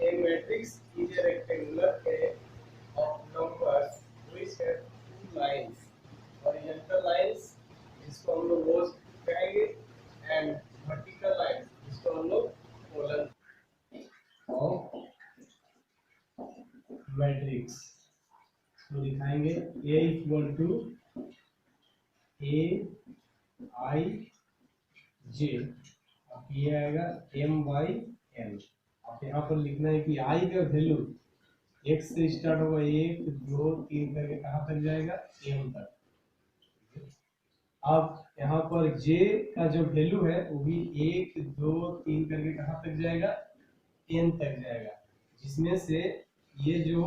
A matrix is a rectangular array of numbers which have two lines, horizontal lines जिसको हम लोग रोज कहेंगे and vertical lines जिसको हम लोग कॉलम ऑफ मैट्रिक्स तो दिखाएंगे A equal to A I J। अब ये आएगा M/N। अब यहाँ पर लिखना है कि I का वैल्यू x से स्टार्ट होगा 1 2 3 करके कहाँ तक जाएगा m तक। अब यहाँ पर j का जो वैल्यू है वो भी 1 2 3 करके कहाँ तक जाएगा n तक जाएगा, जिसमें से ये जो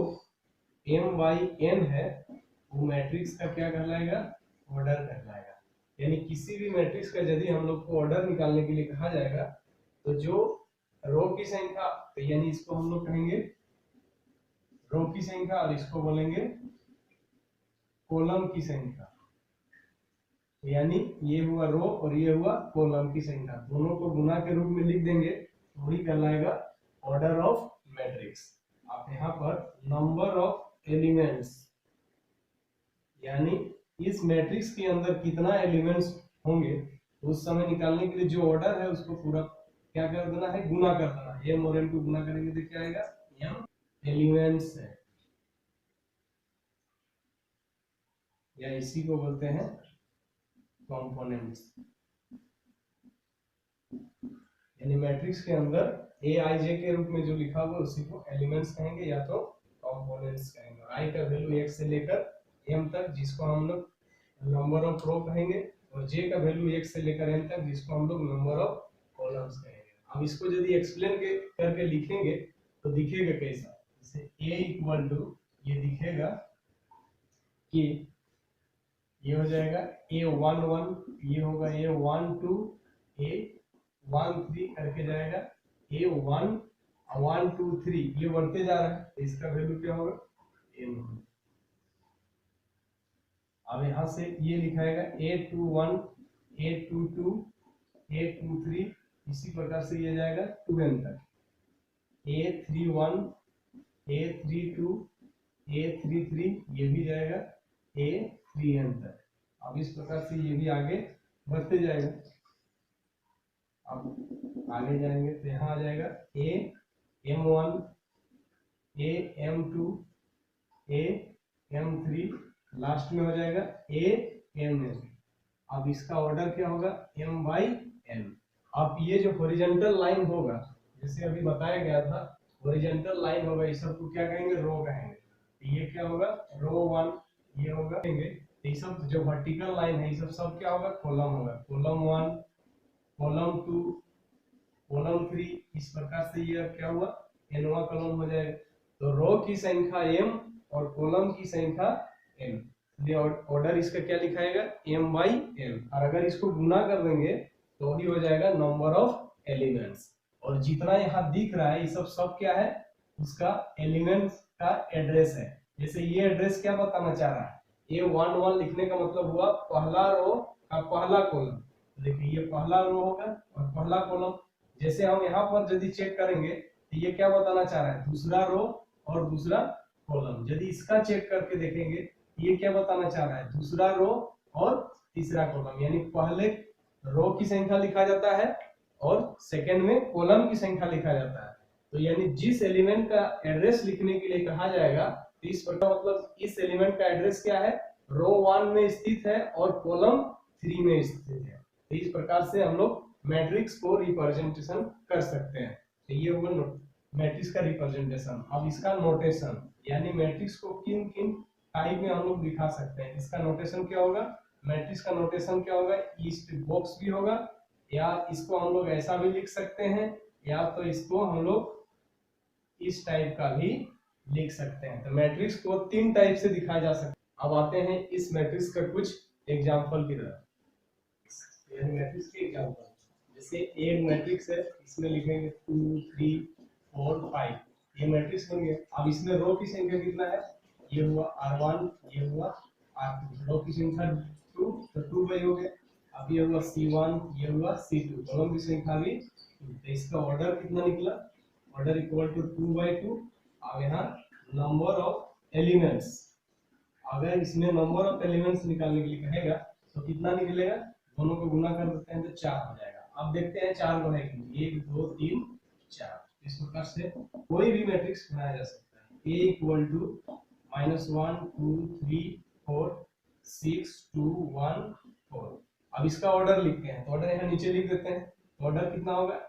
m/n है वो मैट्रिक्स का क्या कहलाएगा, ऑर्डर कहलाएगा। यानी किसी भी मैट्रिक्स का यदि हम लोग को ऑर्डर निकालने के लिए कहा जाएगा तो जो रो की संख्या, तो यानी इसको हम लोग कहेंगे रो की संख्या और इसको बोलेंगे कॉलम की संख्या। यानी ये हुआ रो और ये हुआ कॉलम की संख्या, दोनों को गुना के रूप में लिख देंगे तो वही कहलाएगा ऑर्डर ऑफ मैट्रिक्स। आप यहाँ पर नंबर ऑफ एलिमेंट्स, यानी इस मैट्रिक्स के अंदर कितना एलिमेंट्स होंगे उस समय निकालने के लिए जो ऑर्डर है उसको पूरा क्या कर देना है, गुना कर देना है। m और n को गुना करेंगे तो क्या आएगा, m एलिमेंट्स है, या इसी को बोलते हैं कंपोनेंट्स। यानी मैट्रिक्स के अंदर aij के रूप में जो लिखा हुआ उसी को एलिमेंट्स कहेंगे या तो कंपोनेंट्स कहेंगे। i का वैल्यू x से लेकर m तक जिसको हम लोग नंबर ऑफ रो कहेंगे, और j का वैल्यू x से लेकर n तक जिसको हम लोग नंबर ऑफ कॉलम्स कहेंगे। अब इसको यदि एक्सप्लेन करके लिखेंगे तो दिखेगा कैसा, जैसे a इक्वल टू ये दिखेगा कि ये हो जाएगा A11, ये होगा A12 A13 करके जाएगा A1 1 2 3, ये बढ़ते जा रहा है, इसका वैल्यू क्या होगा m। अब यहाँ से ये लिखाएगा A21 A22 A23, इसी प्रकार से ये जाएगा 2n तक, A31 A32 A33, ये भी जाएगा A3n तक। अब इस प्रकार से ये भी आगे बढ़ते जाएगा। अब आगे जाएंगे तो यहाँ आ जाएगा AM1 AM2 AM3, लास्ट में हो जाएगा AMN। अब इसका ऑर्डर क्या होगा, m/n। अब ये जो हॉरिजॉन्टल लाइन होगा, जैसे अभी बताया गया था हॉरिजॉन्टल लाइन होगा, इस सब को क्या कहेंगे, रो कहेंगे। ये क्या होगा, रो 1, ये होगा कहेंगे। ये सब जो वर्टिकल लाइन है ये सब क्या होगा, कॉलम होगा, कॉलम 1 कॉलम 2 कॉलम 3, इस प्रकार से ये क्या हुआ, nवां कॉलम हो जाएगा। तो रो की संख्या m और कॉलम की संख्या n, ये ऑर्डर इसका क्या लिखाएगा, m/n। और अगर इसको गुना कर देंगे तो वही हो जाएगा नंबर ऑफ एलिमेंट्स। और जितना यहाँ दिख रहा है ये सब क्या है, उसका एलिमेंट्स का एड्रेस है। जैसे ये एड्रेस क्या बताना चाह रहा है, A11 लिखने का मतलब हुआ पहला रो का पहला कॉलम। देखिए ये पहला रो होगा और पहला कॉलम। जैसे हम यहाँ पर यदि चेक करेंगे तो ये क्या बताना चाह रहा है, दूसरा रो और दूसरा कॉलम। यदि इसका चेक करके देखेंगे ये क्या बताना चाह रहा है, दूसरा रो और तीसरा कॉलम। यानी पहले रो की संख्या लिखा जाता है और सेकंड में कॉलम की संख्या लिखा जाता है। तो यानी जिस एलिमेंट का एड्रेस लिखने के लिए कहा जाएगा तो इस प्रकार मतलब इस एलिमेंट का एड्रेस क्या है, रो 1 में स्थित है और कॉलम 3 में स्थित है। तो इस प्रकार से हम लोग मैट्रिक्स को रिप्रेजेंटेशन कर सकते हैं। तो ये हुआ मैट्रिक्स का रिप्रेजेंटेशन। अब इसका नोटेशन, यानी मैट्रिक्स को किन किन टाइप में हम लोग दिखा सकते हैं, इसका नोटेशन क्या होगा, मैट्रिक्स का नोटेशन क्या होगा, ईस्ट बॉक्स भी होगा, या इसको हम लोग ऐसा भी लिख सकते हैं, या तो इसको हम लोग इस टाइप का भी लिख सकते हैं। तो मैट्रिक्स को 3 टाइप से दिखाया जा सकता है। अब आते हैं इस मैट्रिक्स का कुछ एग्जांपल की तरफ। ये मैट्रिक्स के एग्जांपल, जैसे एक मैट्रिक्स है, इसमें लिखेंगे 2 3 4 5, ये मैट्रिक्स बन गया। अब इसमें रो की संख्या कितना है, ये हुआ R1, ये हुआ R2, रो की संख्या 2 तो 2 बाई हो गया। अब ये हुआ C1, ये हुआ C2, कॉलम की संख्या भी। तो इसका ऑर्डर कितना निकला, ऑर्डर इक्वल टू 2/2। अब यहाँ नंबर ऑफ एलिमेंट्स, अगर इसमें नंबर ऑफ एलिमेंट्स निकालने के लिए कहेगा तो कितना निकलेगा, दोनों को गुना कर देते हैं तो 4 हो जाएगा। अब देखते हैं 4 को है कि 1 2 3 4। इस प्रकार से कोई भी मैट्रिक्स बनाया जा सकता है। A equal to -1 2 3 4 6 2 1 4। अब इसका ऑर्डर लिखते हैं तो ऑर्डर यहाँ नीचे लिख देते हैं। तो ऑर्डर कितना होगा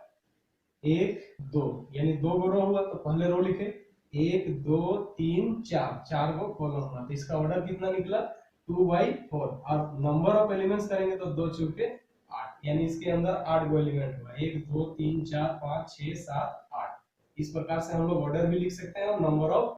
1 2, यानी 2 रो हुआ तो पहले रो लिखे 1 2 3 4, 4 को कॉलम हुआ तो इसका ऑर्डर कितना निकला 2/4। और नंबर ऑफ एलिमेंट्स करेंगे तो 2 चौके 8, यानी इसके अंदर 8 गो एलिमेंट हुआ 1 2 3 4 5 6 7 8। इस प्रकार से हम लोग ऑर्डर भी लिख सकते हैं और नंबर ऑफ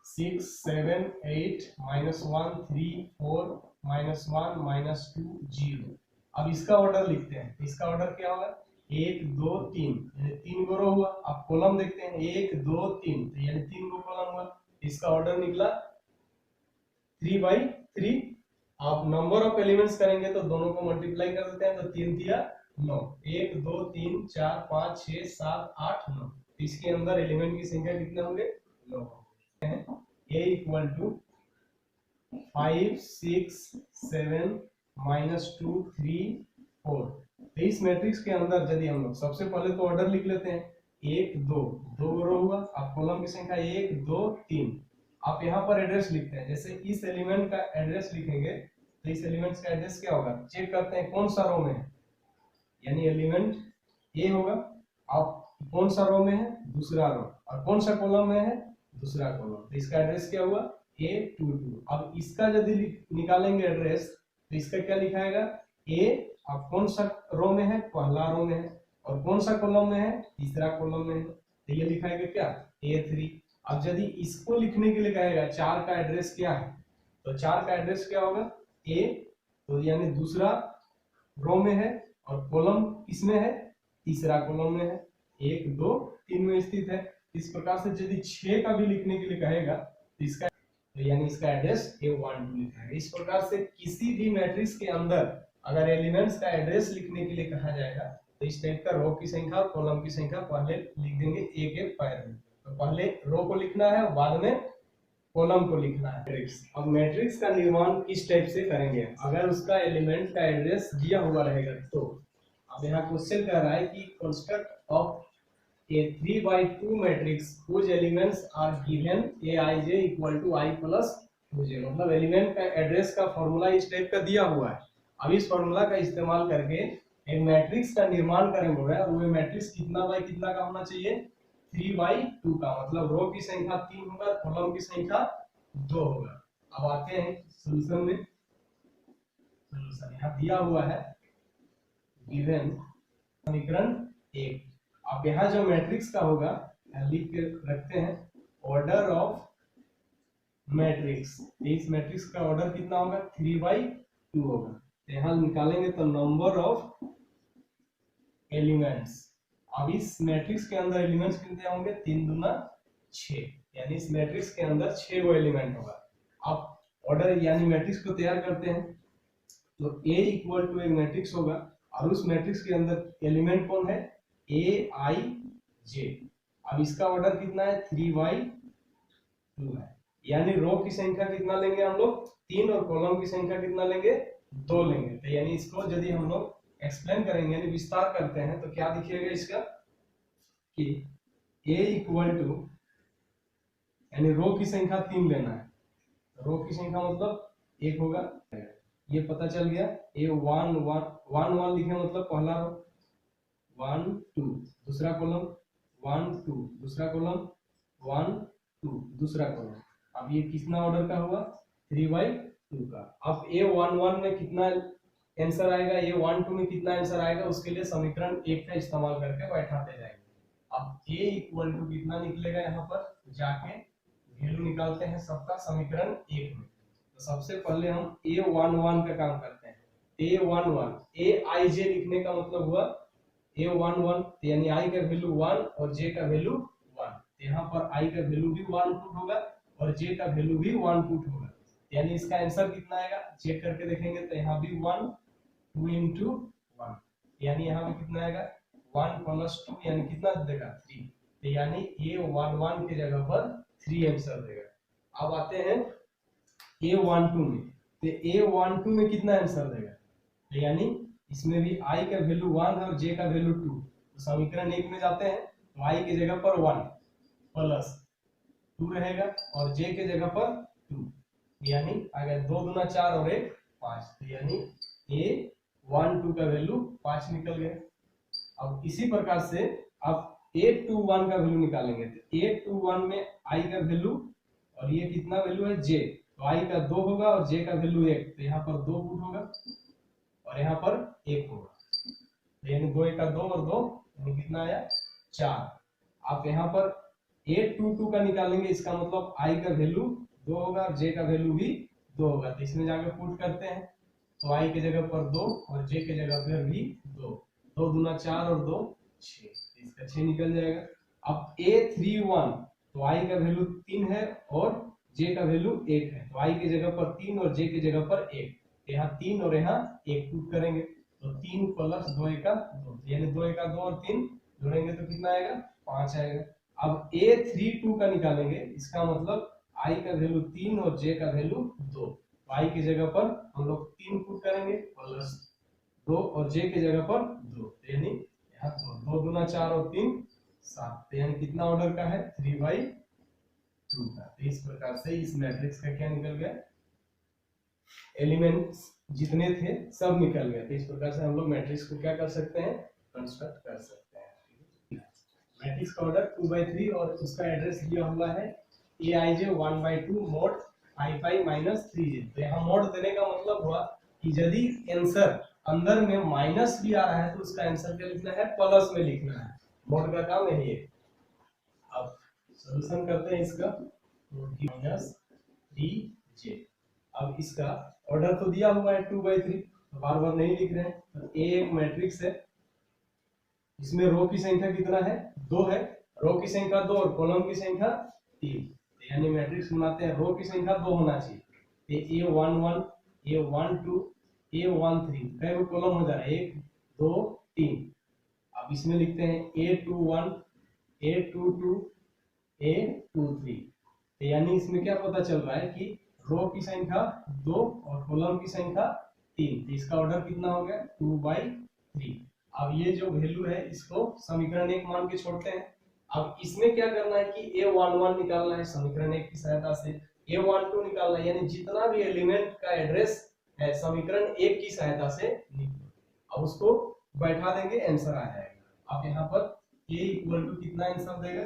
6 7 8 -1 3 4 -1 -2 0। अब इसका ऑर्डर लिखते हैं। इसका ऑर्डर क्या होगा 1 2 3, यानी 3 गो रो हुआ। अब कॉलम देखते हैं 1 2 3, तो यानी 3 गो कॉलम हुआ। इसका ऑर्डर निकला 3/3। आप नंबर ऑफ एलिमेंट्स करेंगे तो दोनों को मल्टीप्लाई कर देते हैं तो 3 दिया 9, 1 2 3 4 5 6 7 8 9। इसके अंदर एलिमेंट की संख्या कितने होंगे 9। A equal to 5 6 7 -2 3 4। तो इस मैट्रिक्स के अंदर यदि हम लोग सबसे पहले तो ऑर्डर लिख लेते हैं 1 2, 2 रो हुआ। अब कॉलम की संख्या 1 2 3। आप यहाँ पर एड्रेस लिखते हैं, जैसे इस एलिमेंट का एड्रेस लिखेंगे तो इस एलिमेंट का एड्रेस क्या होगा, चेक करते हैं कौन सा रो में है, यानी एलिमेंट ए होगा। आप कौन सा रो में है, दूसरा रो, और कौन सा कॉलम में है, दूसरा कॉलम। तो इसका एड्रेस क्या हुआ A22। अब इसका यदि निकालेंगे एड्रेस तो इसका क्या लिखाएगा A। अब कौन सा रो में है, पहला रो में है, और कौन सा कॉलम में है, तीसरा कॉलम में है, तो ये लिखाएगा क्या A3। अब यदि इसको लिखने के लिए कहेगा 4 का एड्रेस क्या है, तो 4 का एड्रेस क्या होगा A, तो यानी दूसरा रो में है, और कॉलम किसमें है, तीसरा कॉलम में है, 1 2 3 में स्थित है। इस प्रकार से यदि 6 का भी लिखने के लिए कहेगा तो इसका यानी इसका एड्रेस A12 लिखा है। इस प्रकार से किसी भी मैट्रिक्स के अंदर अगर एलिमेंट्स का एड्रेस लिखने के लिए कहा जाएगा तो इस टाइप का रो की संख्या और कॉलम की संख्या पहले लिख देंगे एक एक पैर में। तो पहले रो को लिखना है, बाद में कॉलम को लिखना है। मैट्रिक्स, अब मैट्रिक्स का निर्माण किस टाइप से करेंगे, अगर उसका एलिमेंट का एड्रेस दिया हुआ रहेगा तो। अब यहाँ क्वेश्चन कह रहा है कि construct of a 3/2 matrix whose elements are given aij equal to I plus 2j। मतलब एलिमेंट का एड्रेस का फॉर्मूला इस टाइप का दिया हुआ है। अब इस फॉर्मूला का इस्तेमाल करके एक मैट्रिक्स का निर्माण करेंगे और वो मैट्रिक्स कितना बाय कितना का होना चाहिए 3/2 का, मतलब रो की संख्या 3 होगा, कॉलम की संख्या 2 होगा। अब आते हैं सॉल्यूशन में। सॉल्यूशन यहाँ दिया हुआ है गिवन समीकरण 1। अब यहाँ जो मैट्रिक्स का होगा लिख के रखते हैं ऑर्डर ऑफ मैट्रिक्स। इस मैट्रिक्स का ऑर्डर कितना होगा 3/2 होगा। तो यहाँ निकालेंगे तो नंबर ऑफ एलिमेंट्स। अब इस मैट्रिक्स के अंदर एलिमेंट्स कितने होंगे 3 दूना 6, यानी इस मैट्रिक्स के अंदर 6 गो एलिमेंट होगा। अब ऑर्डर यानी मैट्रिक्स को तैयार करते हैं तो A इक्वल टू एक मैट्रिक्स होगा और उस मैट्रिक्स के अंदर एलिमेंट कौन है Aij। अब इसका ऑर्डर कितना है 3/2 है, यानी रो की संख्या कितना लेंगे हम लोग 3 और कॉलम की संख्या कितना लेंगे 2 लेंगे। तो यानी इसको यदि हम लोग एक्सप्लेन करेंगे यानी विस्तार करते हैं तो क्या दिखेगा इसका कि A इक्वल टू यानी रो की संख्या 3 लेना है, रो की संख्या मतलब 1 होगा, ये पता चल गया। A1 1 1 लिखे मतलब पहला रो 1 2, दूसरा कॉलम 1 2, दूसरा कॉलम 1 2, दूसरा कॉलम। अब ये कितना ऑर्डर का हुआ 3/2 का। अब A11 में कितना आंसर आएगा, A12 में कितना आंसर आएगा, उसके लिए समीकरण 1 का इस्तेमाल करके बैठाते जाएंगे। अब A इक्वल टू कितना निकलेगा, यहाँ पर जाके वैल्यू निकालते हैं सबका समीकरण 1 में। तो सबसे पहले हम A11 का काम करते हैं। A11 Aij लिखने का मतलब हुआ A11 यानी I का वैल्यू 1 और J का वैल्यू 1। यहाँ पर I का वैल्यू भी 1 पुट होगा और J का वैल्यू भी 1 पुट होगा, यानी इसका आंसर कितना आएगा चेक करके देखेंगे तो यहाँ भी 1 2 into 1, यानी यहाँ भी कितना आएगा 1 प्लस 2 यानी कितना देगा 3, तो यानी A11 की जगह पर 3 आंसर देगा। अब आते हैं A12 में, तो A12 में कितना आंसर देगा, तो यानी इसमें भी I का वैल्यू 1 है और J का वैल्यू 2, तो समीकरण 1 में जाते हैं तो I की जगह पर 1 प्लस 2 रहेगा और J के जगह पर 2, यानी आ गया 2 दूना 4 और 1 5, तो यानी A12 का वैल्यू 5 निकल गया। अब इसी प्रकार से आप A21 का वैल्यू निकालेंगे, तो A21 में I का वैल्यू और ये कितना वैल्यू है J, तो I का 2 होगा और J का वैल्यू 1, तो यहाँ पर 2 पुट होगा और यहाँ पर 1 होगा, तो यानी 2 का 2 और 2 यानी कितना आया 4। आप यहाँ पर A22 का निकालेंगे, इसका मतलब I का वैल्यू 2 होगा और J का वैल्यू भी 2 होगा, तो इसमें जाकर पुट करते हैं, तो I की जगह पर 2 और J की जगह पर भी 2, 2 दूना 4 और 2 6, इसका 6 निकल जाएगा। अब A31 तो I का वैल्यू 3 है और J का वैल्यू 1 है, तो I की जगह पर 3 और J की जगह पर 1, यहाँ 3 और यहाँ 1 पुट करेंगे, तो 3 प्लस 2 का 2, यानी 2 का 2 और 3 जोड़ेंगे तो कितना आएगा 5 आएगा। अब A32 का निकालेंगे, इसका मतलब I का वैल्यू 3 और J का वैल्यू 2, तो I की जगह पर हम लोग 3 पुट करेंगे प्लस 2 और J की जगह पर 2, यानी यहाँ 2 दूना 4 और 3 7, तो यानी कितना ऑर्डर का है 3/2 का। तो इस प्रकार से इस मैट्रिक्स का क्या निकल गया, एलिमेंट्स जितने थे सब निकल गए। तो इस प्रकार से हम लोग मैट्रिक्स को क्या कर सकते हैं, कंस्ट्रक्ट कर सकते हैं। मैट्रिक्स का ऑर्डर 2/3 और उसका एड्रेस दिया हुआ है aij 1/2 mod 5 माइनस 3j। तो यहाँ मोड देने का मतलब हुआ कि यदि आंसर अंदर में माइनस भी आ रहा है तो उसका आंसर क्या लिखना है, प्लस में लिखना है, मोड का काम यही है। अब सॉल्यूशन करते हैं इसका, माइनस 3j। अब इसका ऑर्डर तो दिया हुआ है 2/3, तो बार बार नहीं लिख रहे हैं, तो A एक मैट्रिक्स है, इसमें रो की संख्या कितना है 2 है, रो की संख्या 2 और कॉलम की संख्या 3, तो यानी मैट्रिक्स बनाते हैं रो की संख्या 2 होना चाहिए, तो A11 A12 A13 कई वो कॉलम हो जा रहा है 1 2 3। अब इसमें लिखते हैं A21 A22 A23, तो यानी इसमें क्या पता चल रहा है कि रो की संख्या 2 और कॉलम की संख्या 3, तो इसका ऑर्डर कितना हो गया 2/3। अब ये जो वैल्यू है इसको समीकरण 1 मान के छोड़ते हैं। अब इसमें क्या करना है कि A11 निकालना है समीकरण 1 की सहायता से, A12 निकालना है, यानी जितना भी एलिमेंट का एड्रेस है समीकरण 1 की सहायता से निकालो। अब उसको बैठा देंगे, आंसर आ जाएगा। अब यहाँ पर A इक्वल टू कितना आंसर देगा,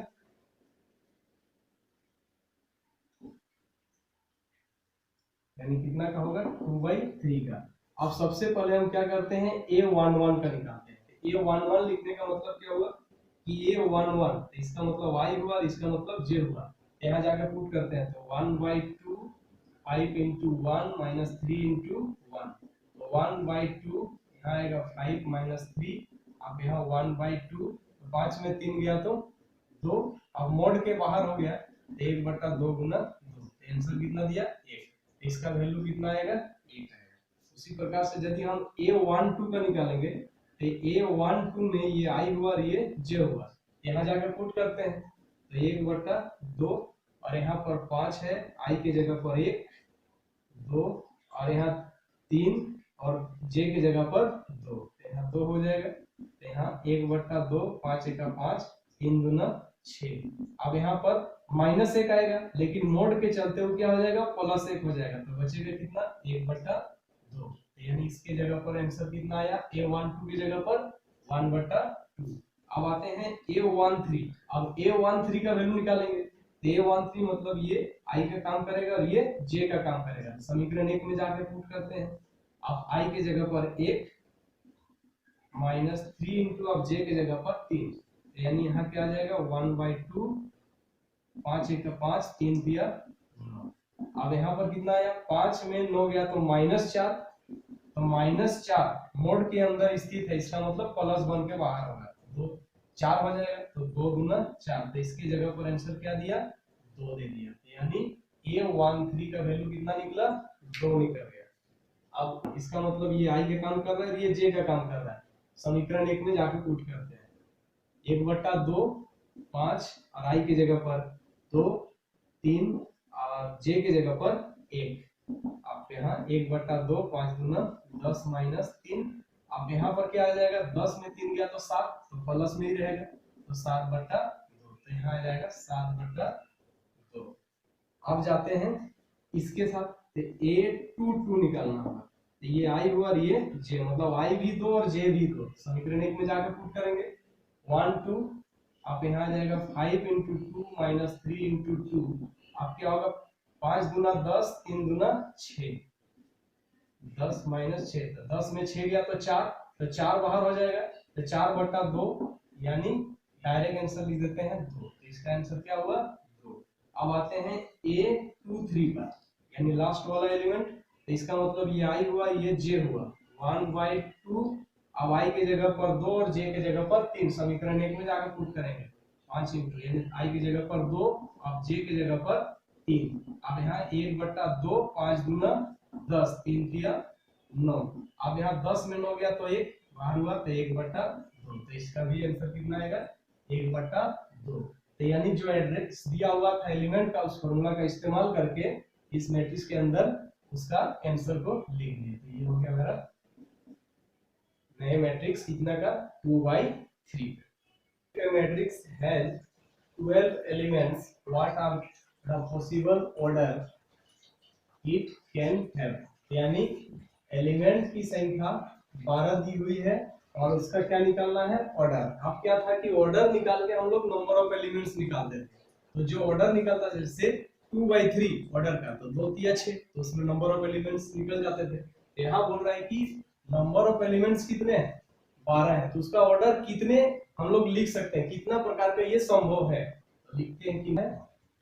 यानी कितना का होगा 2/3 का। अब सबसे पहले हम क्या करते हैं A11 का निकालते हैं। A11 लिखने का मतलब क्या हुआ कि A11, तो इसका मतलब y हुआ और इसका मतलब j हुआ, यहाँ जाकर पुट करते हैं, तो 1/2 5 into 1 minus 3 into 1, तो 1/2 यहाँ आएगा 5 minus 3, अब यहाँ 1/2, 5 में 3 गया तो 2, अब मोड के बाहर हो गया 1/2 गुना 2, आंसर कितना दिया 1, इसका वैल्यू कितना आएगा 8 आएगा। उसी प्रकार से यदि हम A12 का निकालेंगे तो A12 में ये I हुआ और ये J हुआ, यहाँ जाकर पुट करते हैं, तो 1/2 और यहाँ पर 5 है, I की जगह पर 1 2 और यहाँ 3 और J की जगह पर 2, तो यहाँ 2 हो जाएगा, तो यहाँ 1/2 5 1 5 3 दूना 6। अब यहाँ पर -1 आएगा, लेकिन मोड के चलते हुए क्या हो जाएगा +1 हो जाएगा, तो बचेगा कितना 1/2, यानी इसके जगह पर आंसर कितना आया A12 की जगह पर 1/2। अब आते हैं A13। अब A13 का वैल्यू निकालेंगे, तो A13 मतलब ये I का काम करेगा और ये J का काम करेगा, समीकरण 1 में जाके पुट करते हैं। अब I की जगह पर 1 -3 इंटू अब J की जगह पर 3, यानी यहाँ क्या आ जाएगा 1/2 5 1 5 3 दिया 9। अब यहाँ पर कितना आया 5 में 9 गया तो -4, तो -4 मोड के अंदर स्थित है, इसका मतलब प्लस बन के बाहर होगा, तो 4 हो जाएगा, तो 2 गुना 4, तो इसकी जगह पर आंसर क्या दिया 2 दे दिया, यानी A13 का वैल्यू कितना निकला 2 निकल गया। अब इसका मतलब ये I का काम कर रहा है, ये J का काम कर रहा है, समीकरण 1 में जाके पुट करते हैं, 1/2 5 और i की जगह पर 2 3 और j की जगह पर 1। अब यहाँ 1/2 5 दूना 10 -3। अब यहाँ पर क्या आ जाएगा, 10 में 3 गया तो 7, तो प्लस में ही रहेगा, तो 7/2। तो यहाँ आ जाएगा 7/2। अब जाते हैं इसके साथ, तो a2 निकालना होगा। तो ये i हुआ और ये j, मतलब i भी 2 और j भी 2। समीकरण 1 में जाकर पुट करेंगे 1 2। आप यहाँ आ जाएगा 5 × 2 - 3 × 2। आप क्या होगा, 5 दूना 10 3 दूना 6, 10 - 6, तो 10 में 6 गया तो 4, तो 4 बाहर हो जाएगा, तो 4/2 यानी डायरेक्ट आंसर लिख देते हैं 2। तो इसका आंसर क्या हुआ, 2। अब आते हैं A23 पर, यानी लास्ट वाला एलिमेंट। तो इसका मतलब ये i हुआ, ये j हुआ, 1/2। अब i की जगह पर 2 और j की जगह पर 3। समीकरण 1 में जाकर पुट करेंगे 5 × यानी i की जगह पर 2 और j की जगह पर 3। अब यहाँ 1/2 5 दूना 10 3 3 9। अब यहाँ 10 में 9 गया तो 1 बाहर हुआ, तो 1/2। तो इसका भी आंसर कितना आएगा, 1/2। तो यानी जो एड्रेस दिया हुआ था एलिमेंट का, उस फॉर्मूला का इस्तेमाल करके इस मैट्रिक्स के अंदर उसका आंसर को लिख दिए। तो ये हो गया मेरा नए मैट्रिक्स कितना का, 2/3। A matrix has 12 elements. What are the possible order it can have? यानी एलिमेंट की संख्या 12 दी हुई है और उसका क्या निकालना है, ऑर्डर। अब क्या था कि ऑर्डर निकाल के हम लोग नंबर ऑफ एलिमेंट्स निकालते थे। तो जो ऑर्डर निकलता था, जैसे 2/3 ऑर्डर का, तो 2 3 6, तो उसमें नंबर ऑफ एलिमेंट्स निकल जाते थे। यहाँ बोल रहा है कि नंबर ऑफ एलिमेंट्स कितने हैं, 12 है, तो उसका ऑर्डर कितने हम लोग लिख सकते हैं, कितना प्रकार का ये संभव है, तो लिखते हैं कि है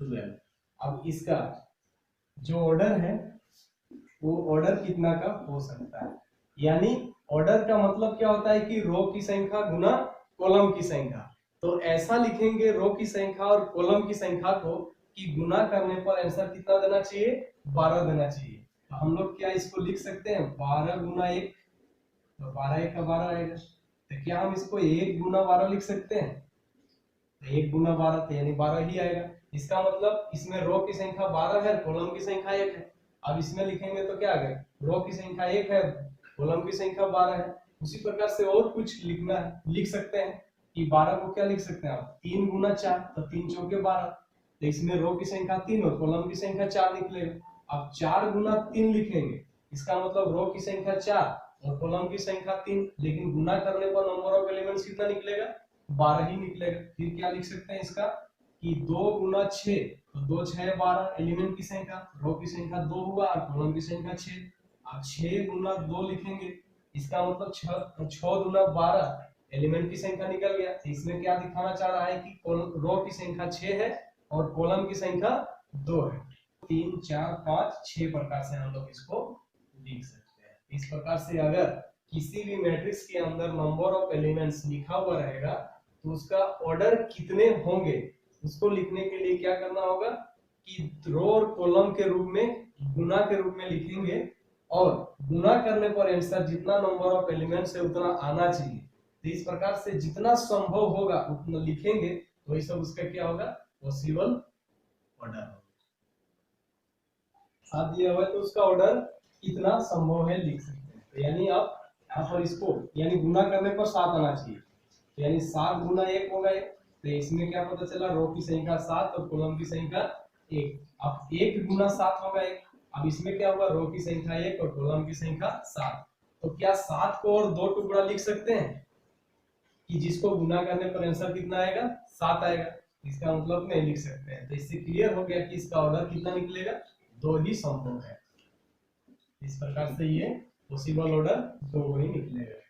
12। अब इसका जो ऑर्डर है वो ऑर्डर कितना का हो सकता है, यानी ऑर्डर का मतलब क्या होता है कि रो की संख्या गुना कॉलम की संख्या। तो ऐसा लिखेंगे रो की संख्या और कॉलम की संख्या को कि गुना करने पर आंसर कितना देना चाहिए, 12 देना चाहिए। तो हम लोग क्या इसको लिख सकते हैं, 12 × 1, तो 12 1 का 12 आएगा। तो क्या हम इसको 1 × 12 लिख सकते हैं, तो 1 × 12 तो यानी 12 ही आएगा। इसका मतलब इसमें रो की संख्या 12 है, कॉलम की संख्या 1 है। अब इसमें लिखेंगे तो क्या आ गया, रो की संख्या 1 है, कॉलम की संख्या 12 है। उसी प्रकार से और कुछ लिखना है, लिख सकते हैं कि 12 को क्या लिख सकते हैं आप, 3 × 4, तो 3 चौके 12। तो इसमें रो की संख्या 3 और कॉलम की संख्या 4 निकलेगा। अब 4 × 3 लिखेंगे, इसका मतलब रो की संख्या 4 और कॉलम की संख्या 3, लेकिन गुना करने पर नंबर ऑफ एलिमेंट्स कितना निकलेगा, 12 ही निकलेगा। फिर क्या लिख सकते हैं इसका कि 2 × 6, तो 2 6 12 एलिमेंट की संख्या, रो की संख्या 2 हुआ और कॉलम की संख्या 6। अब 6 × 2 लिखेंगे, इसका मतलब 6 × 12 एलिमेंट की संख्या निकल गया। इसमें क्या दिखाना चाह रहा है कि रो की संख्या 6 है और कॉलम की संख्या 2 है। 3 4 5 6 प्रकार से हम लोग इसको लिख सकते हैं। इस प्रकार से अगर किसी भी मैट्रिक्स के अंदर नंबर ऑफ एलिमेंट्स लिखा हुआ रहेगा तो उसका ऑर्डर कितने होंगे, उसको लिखने के लिए क्या करना होगा कि रो और कॉलम के रूप में गुना के रूप में लिखेंगे और गुना करने पर आंसर जितना नंबर ऑफ एलिमेंट्स है उतना आना चाहिए। तो इस प्रकार से जितना संभव होगा उतना लिखेंगे, वही सब उसका क्या होगा, पॉसिबल ऑर्डर होगा। साथ दिया हुआ है तो उसका ऑर्डर कितना संभव है लिख सकते हैं। तो यानी आप यहाँ पर इसको यानी गुना करने पर 7 आना चाहिए, तो यानी 7 × 1 होगा 1। तो इसमें क्या पता चला, रो की संख्या 7 और कॉलम की संख्या 1। अब 1 × 7 होगा 1। अब इसमें क्या होगा, रो की संख्या 1 और कॉलम की संख्या 7। तो क्या 7 को और 2 टुकड़ा लिख सकते हैं कि जिसको गुना करने पर आंसर कितना आएगा, 7 आएगा। इसका मतलब नहीं लिख सकते हैं। तो इससे क्लियर हो गया कि इसका ऑर्डर कितना निकलेगा, 2 ही संभव है। इस प्रकार से ये पॉसिबल ऑर्डर 2 ही निकलेगा।